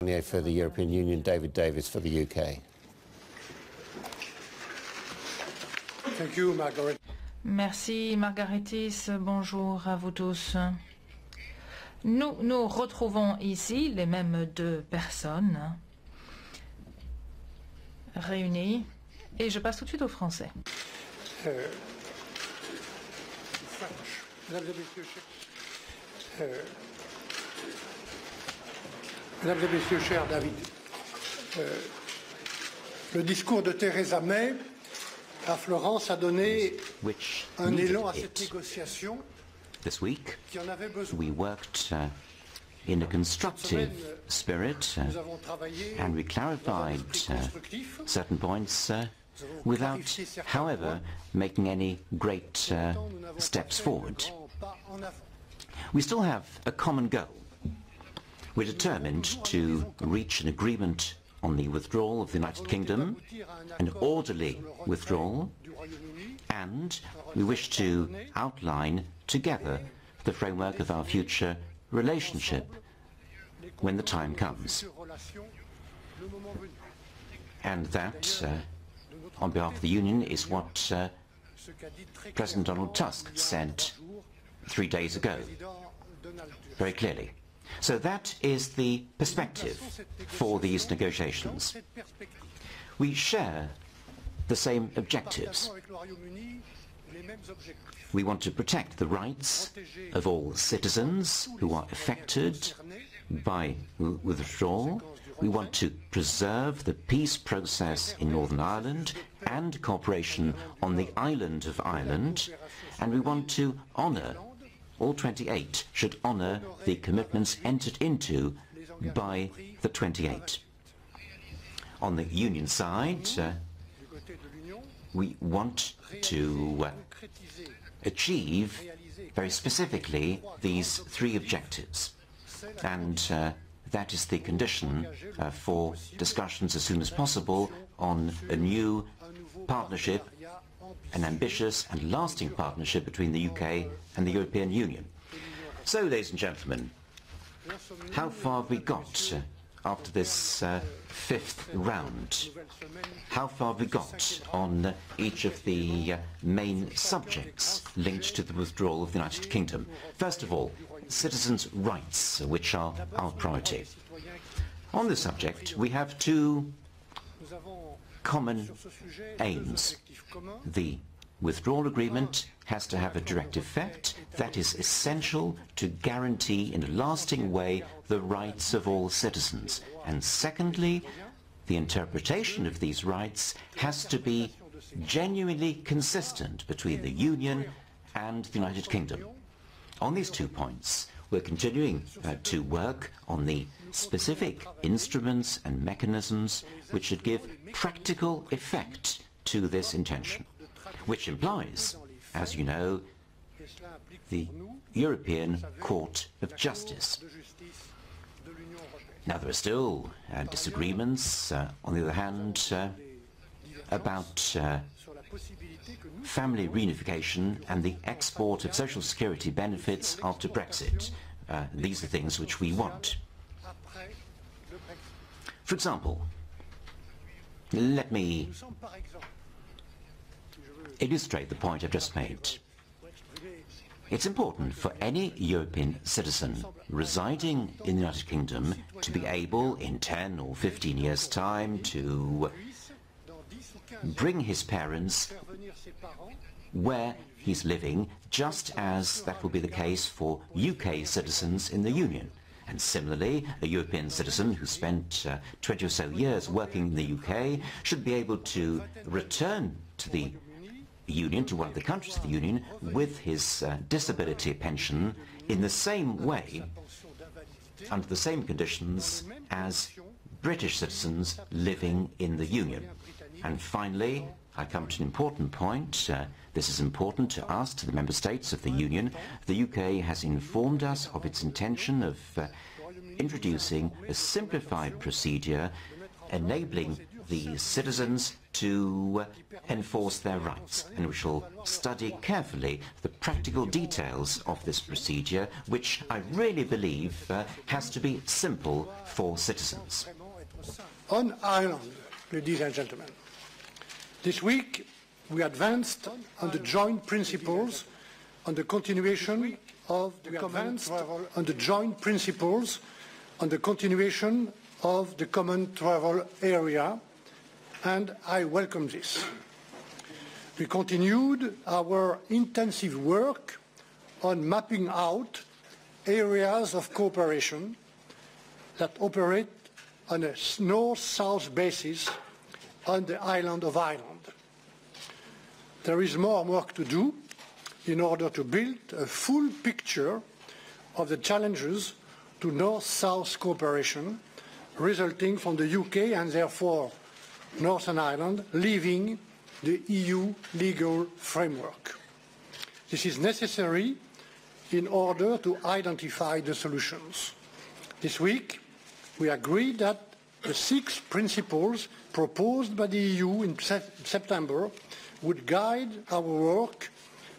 For the European Union, David Davis for the UK. Thank you, Margaret. Merci, Margaritis. Bonjour à vous tous. Nous retrouvons ici les mêmes deux personnes réunies. Et je passe tout de suite au français. Mesdames et Messieurs, cher David, le discours de Theresa May à Florence a donné un élan à cette négociation. This week, qui en avait besoin. we worked in a constructive spirit and we clarified certain points without, however, making any great steps forward. We still have a common goal. We're determined to reach an agreement on the withdrawal of the United Kingdom, an orderly withdrawal, and we wish to outline together the framework of our future relationship when the time comes. And that, on behalf of the Union, is what President Donald Tusk said 3 days ago, very clearly. So that is the perspective for these negotiations. We share the same objectives. We want to protect the rights of all citizens who are affected by withdrawal. We want to preserve the peace process in Northern Ireland and cooperation on the island of Ireland, and we want to honour, all 28 should honour the commitments entered into by the 28. On the Union side, we want to achieve very specifically these three objectives, and that is the condition for discussions as soon as possible on a new partnership, an ambitious and lasting partnership between the UK and the European Union. So, ladies and gentlemen, how far have we got after this fifth round? How far have we got on each of the main subjects linked to the withdrawal of the United Kingdom? First of all, citizens' rights, which are our priority. On this subject, we have two common aims. The withdrawal agreement has to have a direct effect that is essential to guarantee in a lasting way the rights of all citizens. And secondly, the interpretation of these rights has to be genuinely consistent between the Union and the United Kingdom. On these 2 points, we're continuing to work on the specific instruments and mechanisms which should give practical effect to this intention, which implies, as you know, the European Court of Justice. Now, there are still disagreements, on the other hand, about family reunification and the export of social security benefits after Brexit. These are things which we want. For example, let me illustrate the point I've just made. It's important for any European citizen residing in the United Kingdom to be able, in 10 or 15 years' time, to bring his parents where he's living, just as that will be the case for UK citizens in the Union. And similarly, a European citizen who spent 20 or so years working in the UK should be able to return to the Union, to one of the countries of the Union, with his disability pension in the same way, under the same conditions as British citizens living in the Union. And finally, I come to an important point. This is important to us, to the Member States of the Union. The UK has informed us of its intention of introducing a simplified procedure enabling the citizens to enforce their rights, and we shall study carefully the practical details of this procedure, which I really believe has to be simple for citizens. On Ireland, ladies and gentlemen, this week we advanced on the joint principles on the continuation of the common travel area, and I welcome this. We continued our intensive work on mapping out areas of cooperation that operate on a north-south basis on the island of Ireland. There is more work to do in order to build a full picture of the challenges to north-south cooperation resulting from the UK and therefore Northern Ireland leaving the EU legal framework. This is necessary in order to identify the solutions. This week, we agreed that the 6 principles proposed by the EU in September would guide our work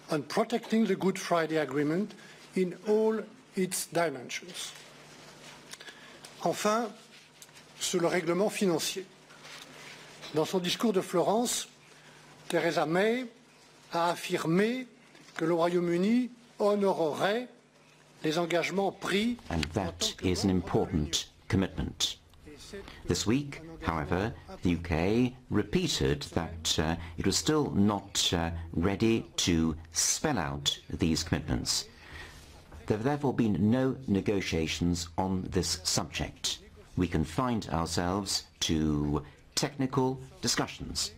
on protecting the Good Friday Agreement in all its dimensions. Enfin, sur le règlement financier. Dans son discours de Florence, Theresa May a affirmé que le Royaume-Uni honorerait les engagements pris. And that is an important commitment. This week, however, the UK repeated that it was still not ready to spell out these commitments. There have therefore been no negotiations on this subject. We confined ourselves to technical discussions.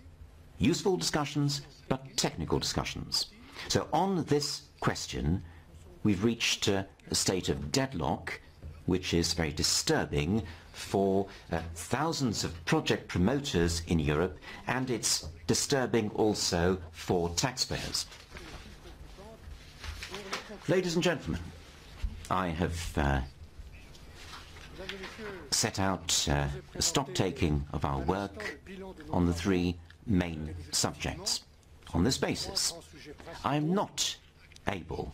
Useful discussions, but technical discussions. So on this question, we've reached a state of deadlock, which is very disturbing for thousands of project promoters in Europe, and it's disturbing also for taxpayers. Ladies and gentlemen, I have set out a stock-taking of our work on the 3 main subjects. On this basis, I am not able,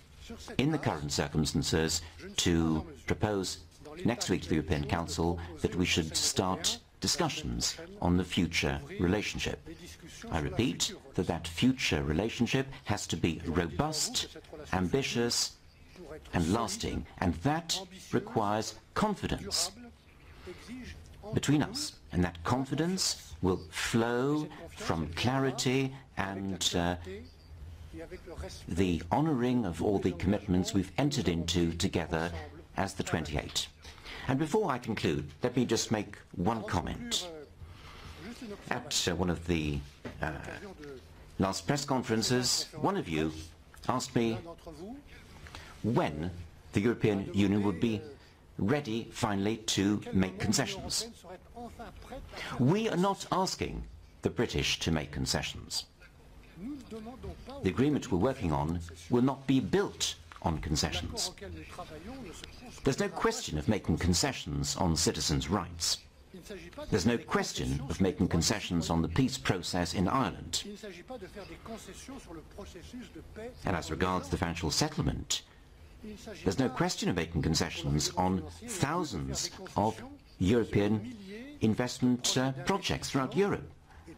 in the current circumstances, to propose next week to the European Council that we should start discussions on the future relationship. I repeat that that future relationship has to be robust, ambitious and lasting, and that requires confidence between us, and that confidence will flow from clarity and the honouring of all the commitments we've entered into together as the 28. And before I conclude, let me just make one comment. At one of the last press conferences, one of you asked me when the European Union would be ready finally to make concessions. We are not asking the British to make concessions. The agreement we're working on will not be built on concessions. There's no question of making concessions on citizens' rights. There's no question of making concessions on the peace process in Ireland. And as regards the financial settlement, there's no question of making concessions on thousands of European investment projects throughout Europe.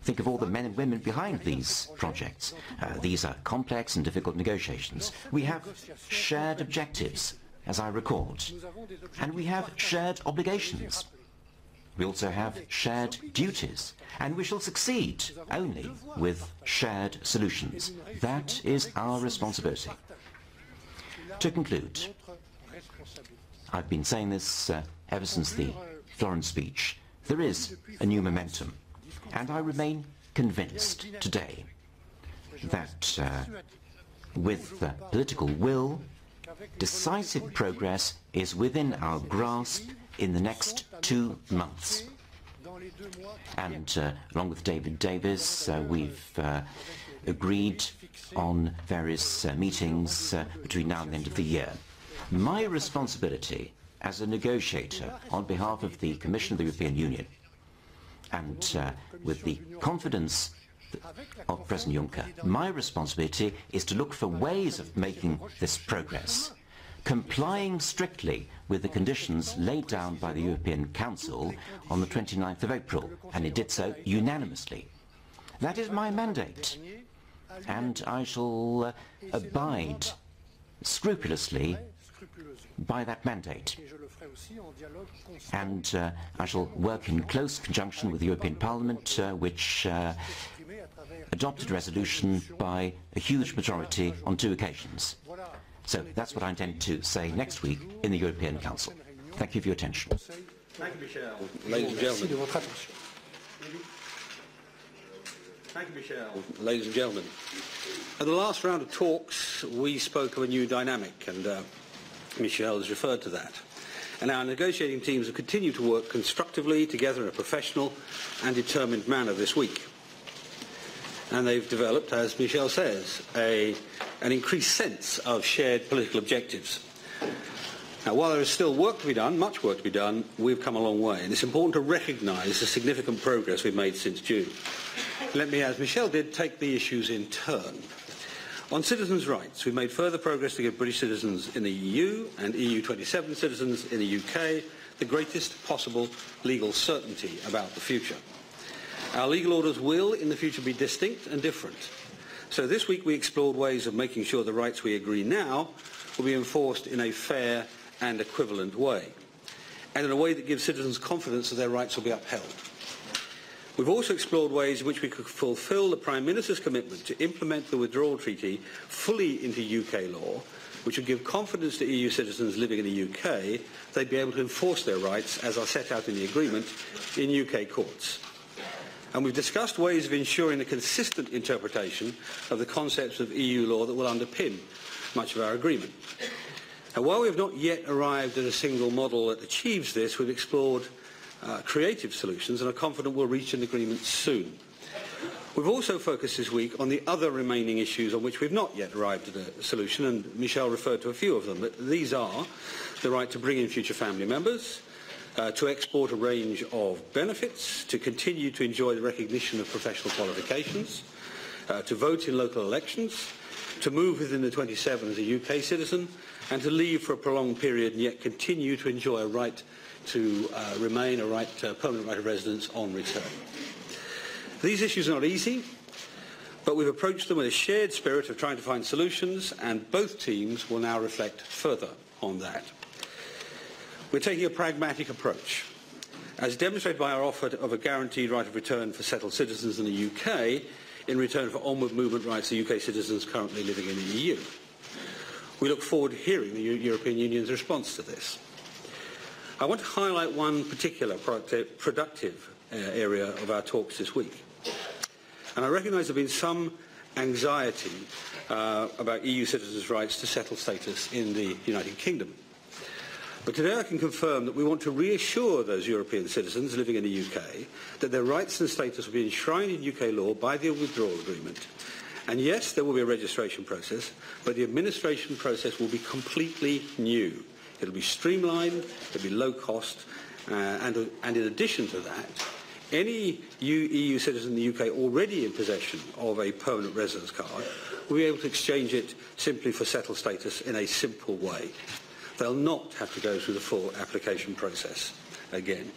Think of all the men and women behind these projects. These are complex and difficult negotiations. We have shared objectives, as I recalled, and we have shared obligations. We also have shared duties, and we shall succeed only with shared solutions. That is our responsibility. To conclude, I've been saying this ever since the Florence speech. There is a new momentum, and I remain convinced today that with political will, decisive progress is within our grasp in the next 2 months. And along with David Davis, we've agreed on various meetings between now and the end of the year. My responsibility as a negotiator on behalf of the Commission of the European Union And with the confidence of President Juncker, my responsibility is to look for ways of making this progress, complying strictly with the conditions laid down by the European Council on the 29th of April, and it did so unanimously. That is my mandate, and I shall abide scrupulously by that mandate. And I shall work in close conjunction with the European Parliament, which adopted a resolution by a huge majority on 2 occasions. So that's what I intend to say next week in the European Council. Thank you for your attention. Thank you, Michel. Ladies and gentlemen. Thank you, Michel. Ladies and gentlemen. At the last round of talks, we spoke of a new dynamic, and Michel has referred to that. And our negotiating teams have continued to work constructively together in a professional and determined manner this week. And they've developed, as Michel says, an increased sense of shared political objectives. Now, while there is still work to be done, much work to be done, we've come a long way. And it's important to recognise the significant progress we've made since June. Let me, as Michel did, take the issues in turn. On citizens' rights, we've made further progress to give British citizens in the EU and EU 27 citizens in the UK the greatest possible legal certainty about the future. Our legal orders will, in the future, be distinct and different. So this week we explored ways of making sure the rights we agree now will be enforced in a fair and equivalent way, and in a way that gives citizens confidence that their rights will be upheld. We've also explored ways in which we could fulfil the Prime Minister's commitment to implement the withdrawal treaty fully into UK law, which would give confidence to EU citizens living in the UK they'd be able to enforce their rights, as are set out in the agreement, in UK courts. And we've discussed ways of ensuring a consistent interpretation of the concepts of EU law that will underpin much of our agreement. And while we have not yet arrived at a single model that achieves this, we've explored creative solutions and are confident we'll reach an agreement soon. We've also focused this week on the other remaining issues on which we've not yet arrived at a solution, and Michel referred to a few of them. But these are the right to bring in future family members, to export a range of benefits, to continue to enjoy the recognition of professional qualifications, to vote in local elections, to move within the 27 as a UK citizen, and to leave for a prolonged period and yet continue to enjoy a right to remain, a permanent right of residence on return. These issues are not easy, but we've approached them with a shared spirit of trying to find solutions, and both teams will now reflect further on that. We're taking a pragmatic approach, as demonstrated by our offer of a guaranteed right of return for settled citizens in the UK in return for onward movement rights of UK citizens currently living in the EU. We look forward to hearing the European Union's response to this. I want to highlight one particular productive area of our talks this week. And I recognise there has been some anxiety about EU citizens' rights to settled status in the United Kingdom. But today I can confirm that we want to reassure those European citizens living in the UK that their rights and status will be enshrined in UK law by the withdrawal agreement. And yes, there will be a registration process, but the administration process will be completely new. It will be streamlined, it will be low cost, and in addition to that, any EU citizen in the UK already in possession of a permanent residence card will be able to exchange it simply for settled status in a simple way. They'll not have to go through the full application process again.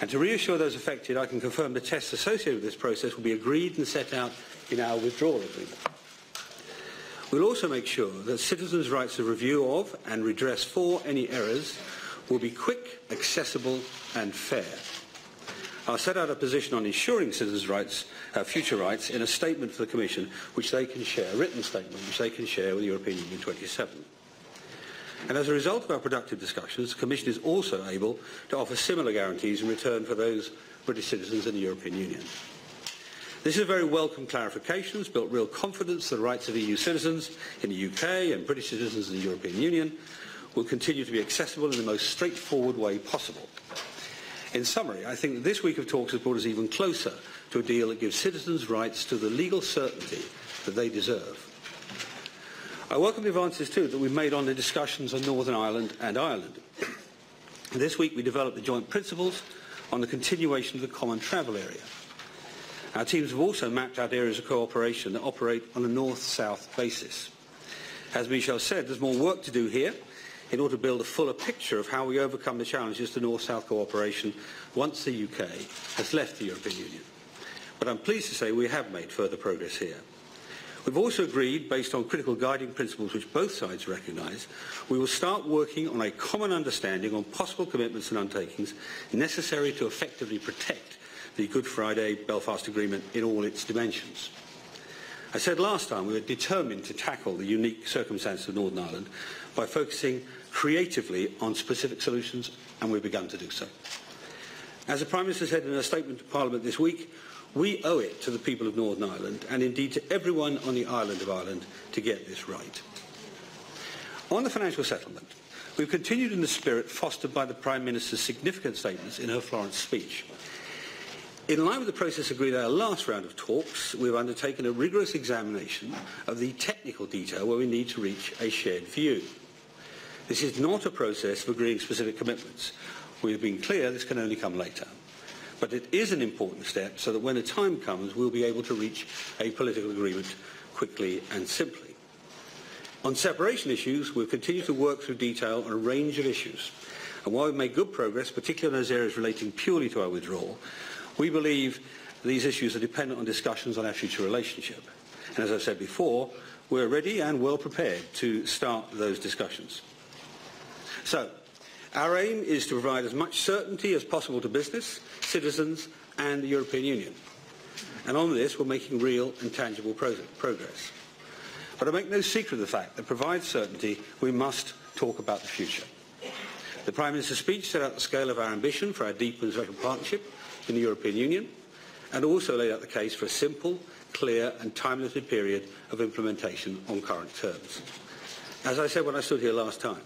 And to reassure those affected, I can confirm the tests associated with this process will be agreed and set out in our withdrawal agreement. We'll also make sure that citizens' rights of review of and redress for any errors will be quick, accessible and fair. I'll set out a position on ensuring citizens' rights, future rights, in a statement for the Commission, which they can share, a written statement, which they can share with the European Union 27. And as a result of our productive discussions, the Commission is also able to offer similar guarantees in return for those British citizens in the European Union. This is a very welcome clarification. It's built real confidence that the rights of EU citizens in the UK and British citizens in the European Union will continue to be accessible in the most straightforward way possible. In summary, I think that this week of talks has brought us even closer to a deal that gives citizens rights to the legal certainty that they deserve. I welcome the advances too that we've made on the discussions on Northern Ireland and Ireland. This week we developed the joint principles on the continuation of the common travel area. Our teams have also mapped out areas of cooperation that operate on a north-south basis. As Michel said, there's more work to do here in order to build a fuller picture of how we overcome the challenges to north-south cooperation once the UK has left the European Union. But I'm pleased to say we have made further progress here. We've also agreed, based on critical guiding principles which both sides recognise, we will start working on a common understanding on possible commitments and undertakings necessary to effectively protect the Good Friday Belfast Agreement in all its dimensions. I said last time we were determined to tackle the unique circumstances of Northern Ireland by focusing creatively on specific solutions, and we've begun to do so. As the Prime Minister said in a statement to Parliament this week, we owe it to the people of Northern Ireland, and indeed to everyone on the island of Ireland, to get this right. On the financial settlement, we've continued in the spirit fostered by the Prime Minister's significant statements in her Florence speech. In line with the process agreed at our last round of talks, we have undertaken a rigorous examination of the technical detail where we need to reach a shared view. This is not a process of agreeing specific commitments. We have been clear this can only come later. But it is an important step so that when the time comes, we'll be able to reach a political agreement quickly and simply. On separation issues, we've continued to work through detail on a range of issues. And while we've made good progress, particularly in those areas relating purely to our withdrawal, we believe these issues are dependent on discussions on our future relationship. And as I've said before, we're ready and well prepared to start those discussions. So, our aim is to provide as much certainty as possible to business, citizens and the European Union. And on this, we're making real and tangible progress. But I make no secret of the fact that to provide certainty, we must talk about the future. The Prime Minister's speech set out the scale of our ambition for our deep and special partnership in the European Union, and also laid out the case for a simple, clear and time-limited period of implementation on current terms. As I said when I stood here last time,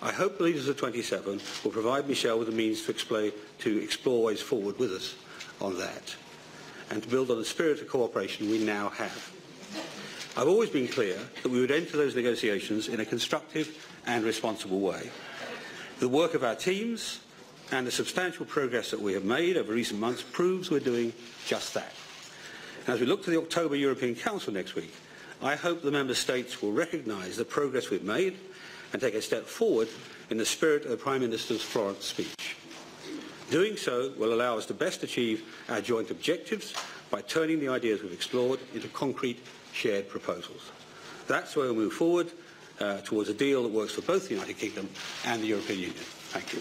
I hope the leaders of 27 will provide Michel with the means to explore ways forward with us on that, and to build on the spirit of cooperation we now have. I've always been clear that we would enter those negotiations in a constructive and responsible way. The work of our teams and the substantial progress that we have made over recent months proves we're doing just that. And as we look to the October European Council next week, I hope the Member States will recognise the progress we've made and take a step forward in the spirit of the Prime Minister's Florence speech. Doing so will allow us to best achieve our joint objectives by turning the ideas we've explored into concrete shared proposals. That's where we'll move forward towards a deal that works for both the United Kingdom and the European Union. Thank you.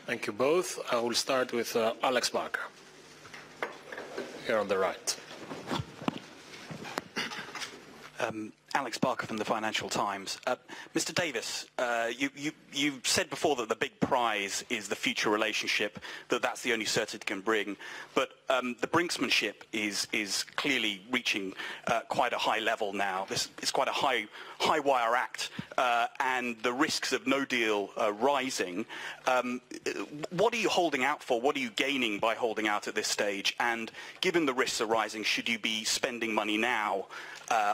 Thank you both. I will start with Alex Barker, here on the right. Alex Barker from the Financial Times. Mr. Davis, you said before that the big prize is the future relationship, that's the only certainty it can bring. But the brinksmanship is clearly reaching quite a high level now. It's quite a high wire act, and the risks of no deal are rising. What are you holding out for? What are you gaining by holding out at this stage? And given the risks are rising, should you be spending money now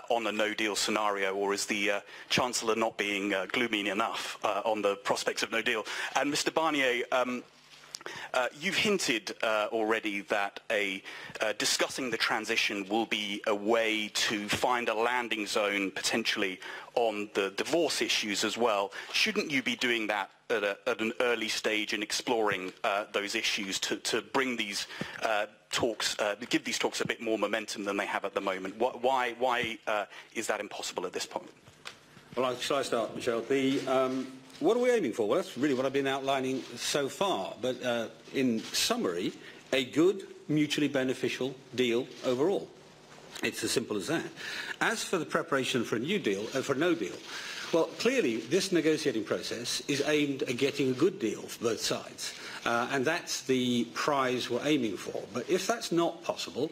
on a no-deal scenario, or is the Chancellor not being gloomy enough on the prospects of no deal? And Mr. Barnier, you've hinted already that discussing the transition will be a way to find a landing zone potentially on the divorce issues as well. Shouldn't you be doing that at an early stage in exploring those issues to bring these talks, give these talks a bit more momentum than they have at the moment? Why is that impossible at this point? Well, shall I start, Michel? What are we aiming for? Well, that's really what I've been outlining so far. But in summary, a good, mutually beneficial deal overall. It's as simple as that. As for the preparation for a new deal, for no deal, well, clearly this negotiating process is aimed at getting a good deal for both sides. And that's the prize we're aiming for. But if that's not possible,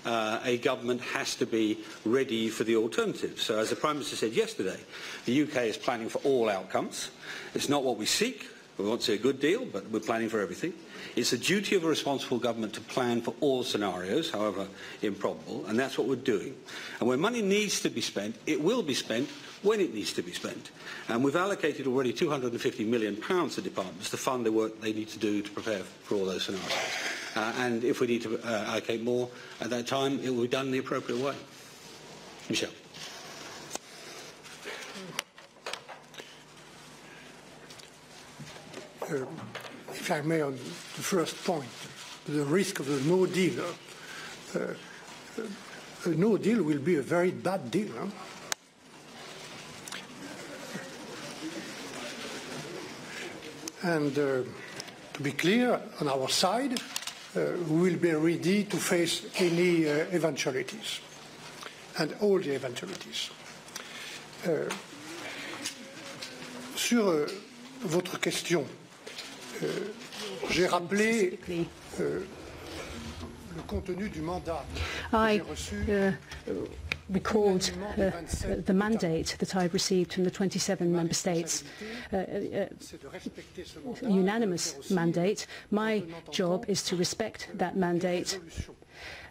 a government has to be ready for the alternative. So as the Prime Minister said yesterday, the UK is planning for all outcomes. It's not what we seek, We want to see a good deal, but we're planning for everything. It's the duty of a responsible government to plan for all scenarios, however improbable, and that's what we're doing. And when money needs to be spent, it will be spent when it needs to be spent. And we've allocated already £250 million to departments to fund the work they need to do to prepare for all those scenarios. And if we need to allocate more at that time, it will be done in the appropriate way. Michel. If I may, on the first point, the risk of a no deal. A no deal will be a very bad deal. Huh? And to be clear, on our side, we will be ready to face any eventualities, and all the eventualities. Sur votre question, j'ai rappelé le contenu du mandat que j'ai reçu. Recalled the mandate that I received from the 27 member states, a unanimous mandate. My job is to respect that mandate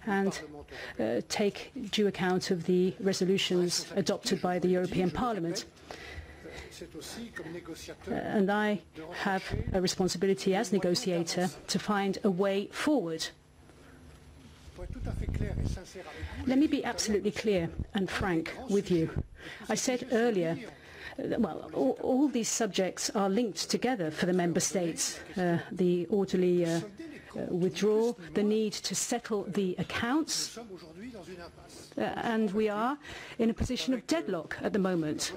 and take due account of the resolutions adopted by the European Parliament. And I have a responsibility as negotiator to find a way forward. Let me be absolutely clear and frank with you. I said earlier, well, all these subjects are linked together for the member states. The orderly withdrawal, the need to settle the accounts, and we are in a position of deadlock at the moment.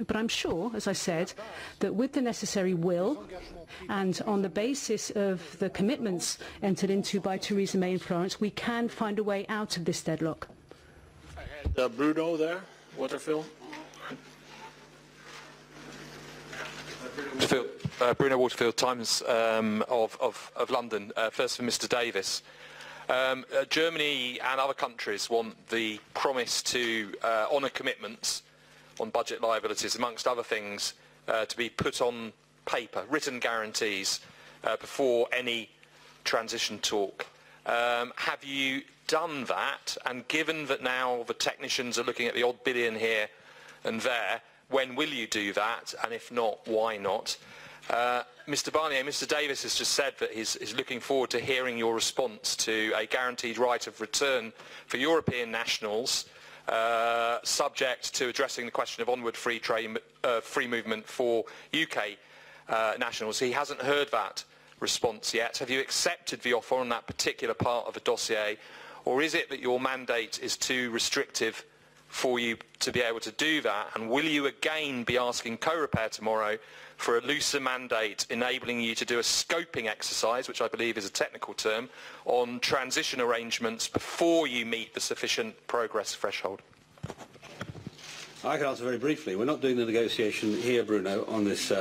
But I'm sure, as I said, that with the necessary will and on the basis of the commitments entered into by Theresa May in Florence, we can find a way out of this deadlock. Bruno there, Waterfield. Bruno Waterfield, Times of London. First for Mr. Davis. Germany and other countries want the promise to honour commitments on budget liabilities, amongst other things, to be put on paper, written guarantees, before any transition talk. Have you done that? And given that now the technicians are looking at the odd billion here and there, when will you do that? And if not, why not? Mr. Barnier, Mr. Davis has just said that he's looking forward to hearing your response to a guaranteed right of return for European nationals, subject to addressing the question of onward free movement for UK nationals. He hasn't heard that response yet. Have you accepted the offer on that particular part of the dossier, or is it that your mandate is too restrictive for you to be able to do that? And will you again be asking co-repair tomorrow for a looser mandate enabling you to do a scoping exercise, which I believe is a technical term, on transition arrangements before you meet the sufficient progress threshold? I can answer very briefly. We're not doing the negotiation here, Bruno, on this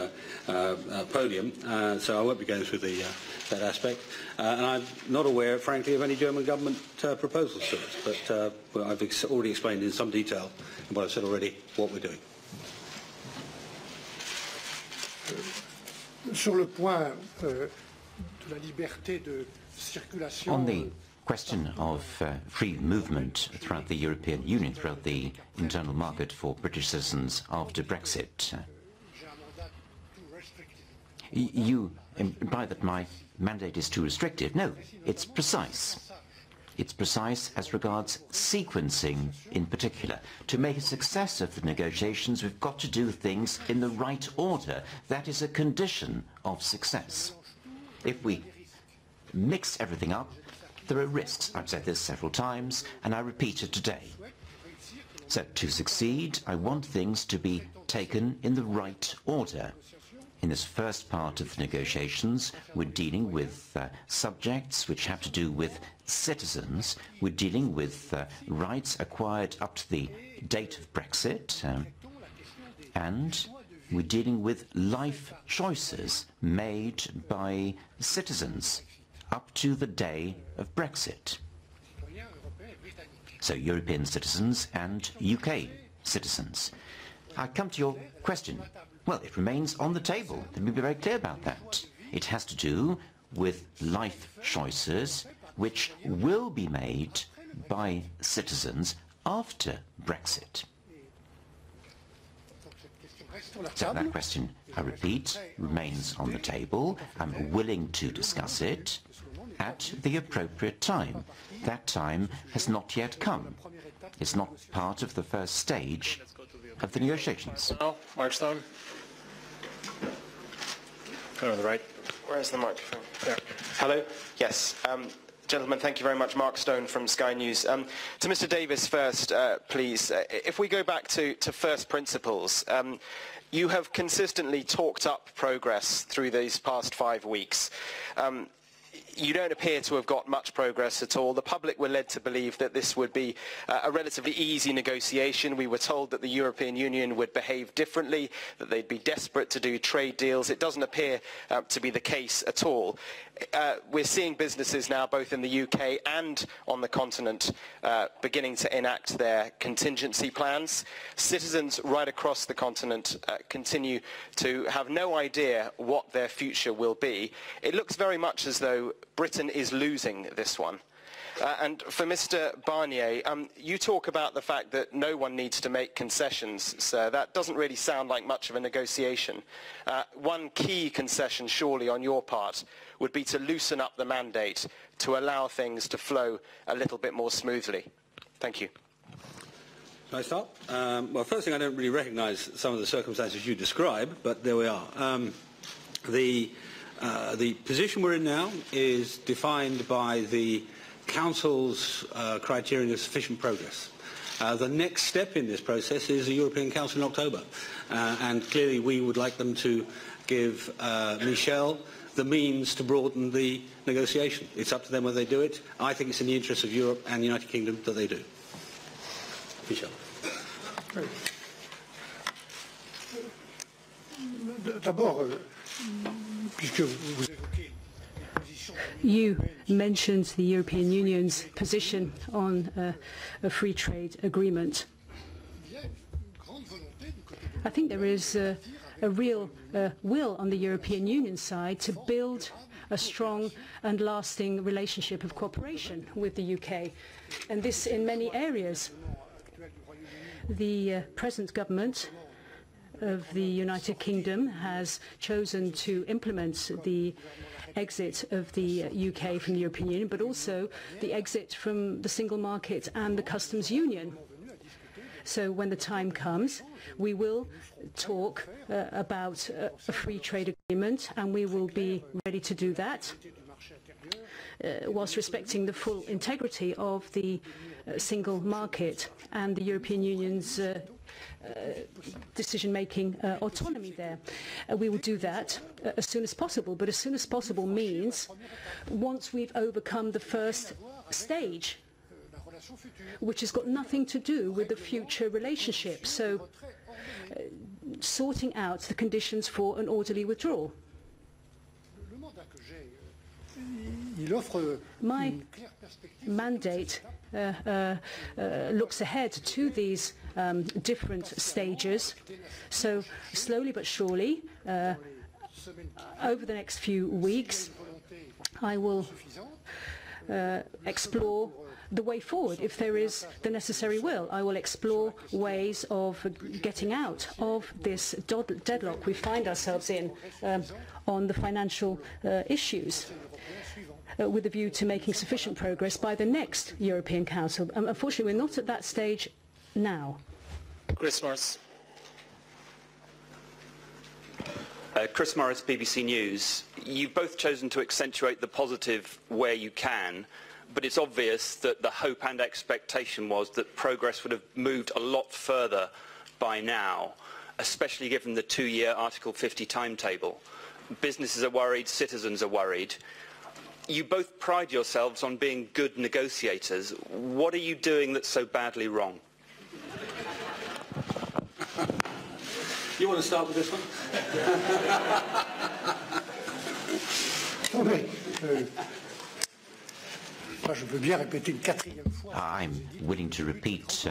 podium, so I won't be going through that aspect. And I'm not aware, frankly, of any German government proposals to it, but well, I've already explained in some detail what I've said already, what we're doing. Sur le point de la liberté de circulation. On the question of free movement throughout the European Union, throughout the internal market for British citizens after Brexit, you imply that my mandate is too restrictive. No, it's precise. It's precise as regards sequencing in particular. To make a success of the negotiations, we've got to do things in the right order. That is a condition of success. If we mix everything up, there are risks. I've said this several times, and I repeat it today. So to succeed, I want things to be taken in the right order. In this first part of the negotiations, we're dealing with subjects which have to do with citizens. We're dealing with rights acquired up to the date of Brexit, and we're dealing with life choices made by citizens up to the day of Brexit. So European citizens and UK citizens. I come to your question. Well, it remains on the table. Let me be very clear about that. It has to do with life choices which will be made by citizens after Brexit. So that question, I repeat, remains on the table. I'm willing to discuss it at the appropriate time. That time has not yet come. It's not part of the first stage of the negotiations. Oh, Mark Stone. Go on the right. Where's the microphone? There. Hello? Yes. Gentlemen, thank you very much. Mark Stone from Sky News. To Mr. Davis first, please. If we go back to first principles, you have consistently talked up progress through these past 5 weeks. You don't appear to have got much progress at all. The public were led to believe that this would be a relatively easy negotiation. We were told that the European Union would behave differently, that they'd be desperate to do trade deals. It doesn't appear to be the case at all. We're seeing businesses now, both in the UK and on the continent, beginning to enact their contingency plans. Citizens right across the continent continue to have no idea what their future will be. It looks very much as though Britain is losing this one. And for Mr. Barnier, you talk about the fact that no one needs to make concessions, sir. That doesn't really sound like much of a negotiation. One key concession, surely, on your part would be to loosen up the mandate to allow things to flow a little bit more smoothly. Thank you. Can I start? Well, first thing, I don't really recognise some of the circumstances you describe, but there we are. The position we're in now is defined by the Council's criterion of sufficient progress. The next step in this process is the European Council in October, and clearly we would like them to give Michel the means to broaden the negotiation. It's up to them whether they do it. I think it's in the interests of Europe and the United Kingdom that they do. Michel. D'abord, puisque vous évoquez You mentioned the European Union's position on a free trade agreement. I think there is a real will on the European Union side to build a strong and lasting relationship of cooperation with the UK, and this in many areas. The present government of the United Kingdom has chosen to implement the exit of the UK from the European Union, but also the exit from the single market and the customs union. So when the time comes, we will talk about a free trade agreement, and we will be ready to do that whilst respecting the full integrity of the single market and the European Union's decision-making autonomy there. We will do that as soon as possible, but as soon as possible means once we've overcome the first stage, which has got nothing to do with the future relationship. So sorting out the conditions for an orderly withdrawal. My mandate looks ahead to these different stages. So slowly but surely, over the next few weeks, I will explore the way forward. If there is the necessary will, I will explore ways of getting out of this deadlock we find ourselves in on the financial issues, with a view to making sufficient progress by the next European Council. Unfortunately, we're not at that stage now. Chris Morris. Chris Morris, BBC News. You've both chosen to accentuate the positive where you can, but it's obvious that the hope and expectation was that progress would have moved a lot further by now, especially given the 2-year Article 50 timetable. Businesses are worried, citizens are worried. You both pride yourselves on being good negotiators. What are you doing that's so badly wrong? You want to start with this one? I'm willing to repeat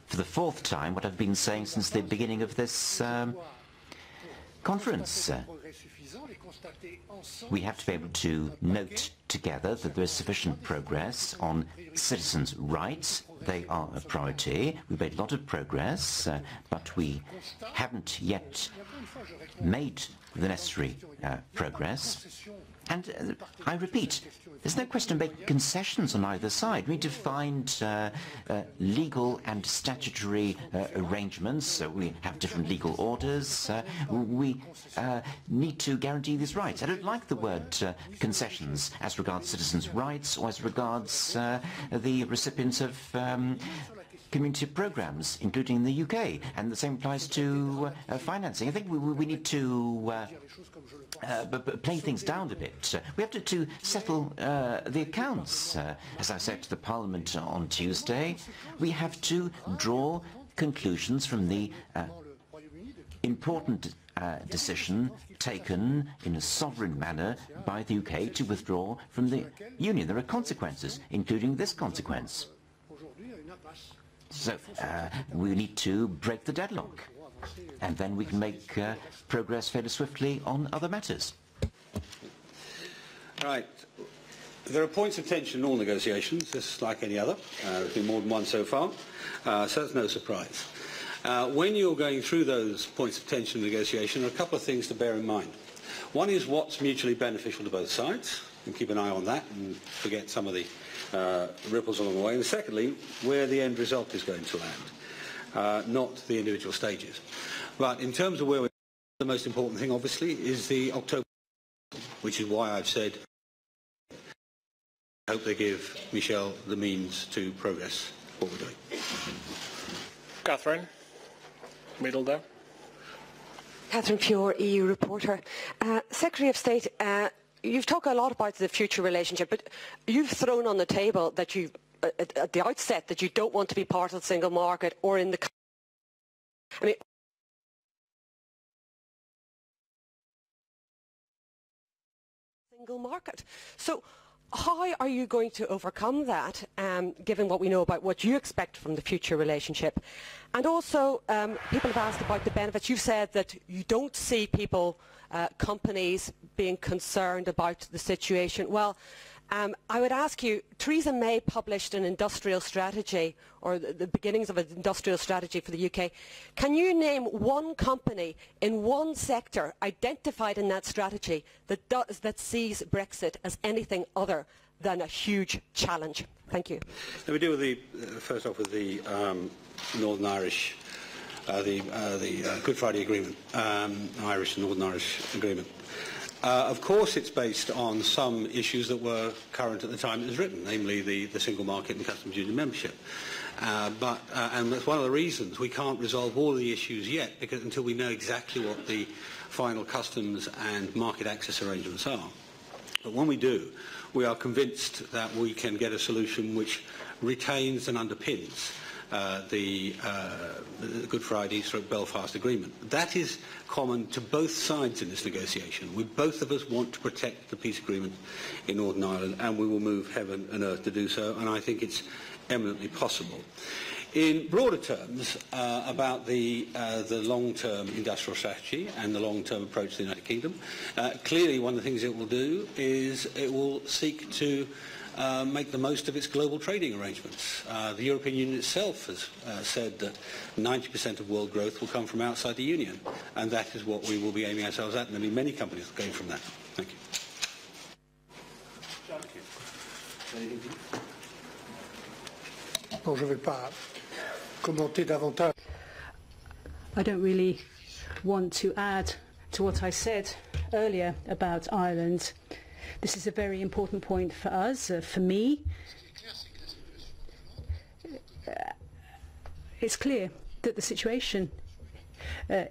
for the 4th time what I've been saying since the beginning of this conference. We have to be able to note together that there is sufficient progress on citizens' rights. They are a priority. We've made a lot of progress, but we haven't yet made the necessary progress. And I repeat, there's no question of making concessions on either side. We need to find legal and statutory arrangements. We have different legal orders. We need to guarantee these rights. I don't like the word concessions as regards citizens' rights or as regards the recipients of community programs, including in the UK, and the same applies to financing. I think we need to play things down a bit. We have to settle the accounts. As I said to the Parliament on Tuesday, we have to draw conclusions from the important decision taken in a sovereign manner by the UK to withdraw from the Union. There are consequences, including this consequence. So we need to break the deadlock, and then we can make progress fairly swiftly on other matters. Right. There are points of tension in all negotiations, just like any other. There's been more than one so far, so that's no surprise. When you're going through those points of tension in negotiation, there are a couple of things to bear in mind. One is what's mutually beneficial to both sides, and keep an eye on that and forget some of the ripples along the way. And secondly, where the end result is going to land, not the individual stages. But in terms of where we're, the most important thing, obviously, is the October, which is why I've said I hope they give Michel the means to progress what we're doing. Catherine, middle there. Catherine Pure, EU reporter. Secretary of State, you've talked a lot about the future relationship, but you've thrown on the table that you, at the outset, that you don't want to be part of the single market or in the... I mean, single market. So how are you going to overcome that, given what we know about what you expect from the future relationship? And also, people have asked about the benefits. You've said that you don't see people, companies, being concerned about the situation. Well, I would ask you, Theresa May published an industrial strategy, or the beginnings of an industrial strategy for the UK. Can you name one company in one sector identified in that strategy that sees Brexit as anything other than a huge challenge? Thank you. Let me deal with the first off with the Northern Irish, the Good Friday Agreement, Irish and Northern Irish Agreement. Of course it's based on some issues that were current at the time it was written, namely the single market and customs union membership. And that's one of the reasons we can't resolve all the issues yet, because until we know exactly what the final customs and market access arrangements are. But when we do, we are convinced that we can get a solution which retains and underpins the Good Friday / Belfast Agreement. That is common to both sides in this negotiation. Both of us want to protect the peace agreement in Northern Ireland, and we will move heaven and earth to do so, and I think it's eminently possible. In broader terms, about the long-term industrial strategy and the long-term approach to the United Kingdom, clearly one of the things it will do is it will seek to make the most of its global trading arrangements. The European Union itself has said that 90% of world growth will come from outside the Union, and that is what we will be aiming ourselves at, and there will be many companies going from that. Thank you. Bon, je vais pas commenter davantage. I don't really want to add to what I said earlier about Ireland. This is a very important point for us, for me. It's clear that the situation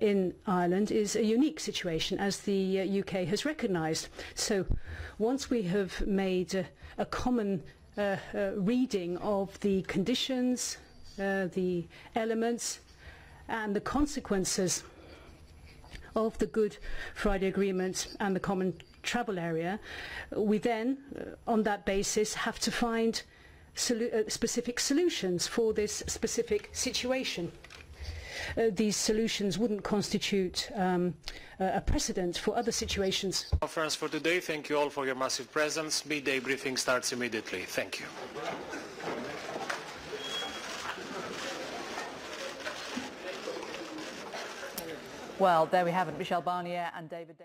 in Ireland is a unique situation, as the UK has recognised. So once we have made a common reading of the conditions, the elements and the consequences of the Good Friday Agreement and the common travel area, we then, on that basis, have to find specific solutions for this specific situation. these solutions wouldn't constitute a precedent for other situations. Conference for today. Thank you all for your massive presence. Midday briefing starts immediately. Thank you. Well, there we have it, Michel Barnier and David